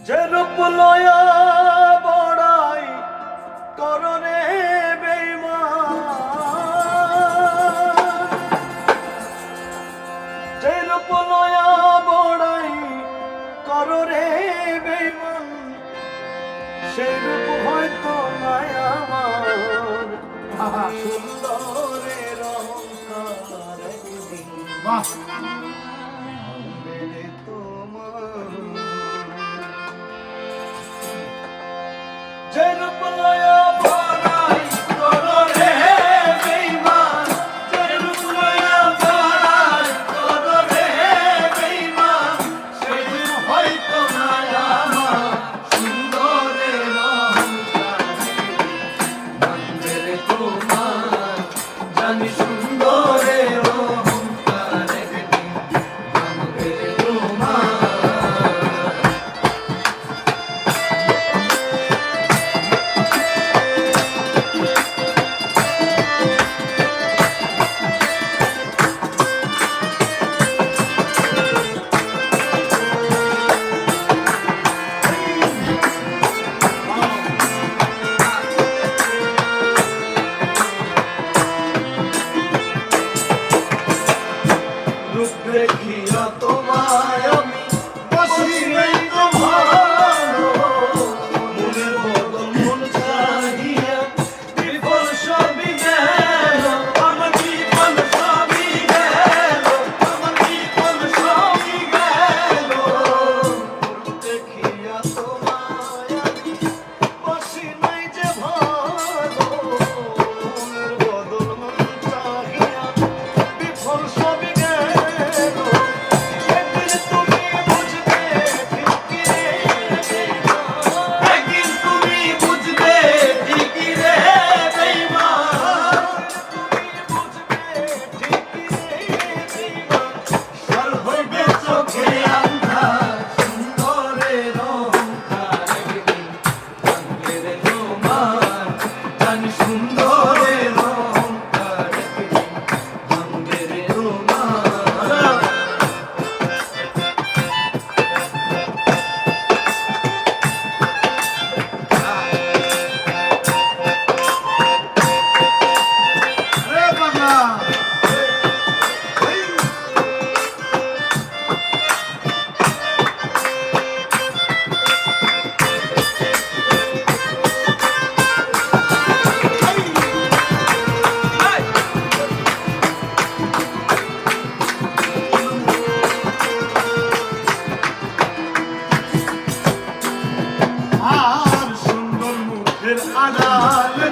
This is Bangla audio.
যে রূপ লয়া বড়াই কররে বেঈমান, যে রূপ লয়া বড়াই কররে বেঈমান, সেই রূপ হয়তো নাই আমার সুন্দরের অহংকার একদিন যে রূপ লয়া বড়াই কররে বেঈমান, যে রূপ লয়া বড়াই কররে বেঈমান, সেই রূপ হয়তো নাই আমার সুন্দরের অহংকার তোমার, জানি সুন্দরের অহংকার একদিন ভাঙবে তোমার। রূপ দেখিয়া তোমায় আমি বসি নাই তো ভালো, মনের বদল মন চাহিয়া বিফল সবই গেল, আমার বিফল সবই গেল, আমার বিফল সবই গেল। রূপ দেখিয়া তোমায় আমি বসি নাই যে ভালো, মনের বদল মন চাহিয়া বিফল সবই গেল। আর সুন্দর মুখের আড়ালে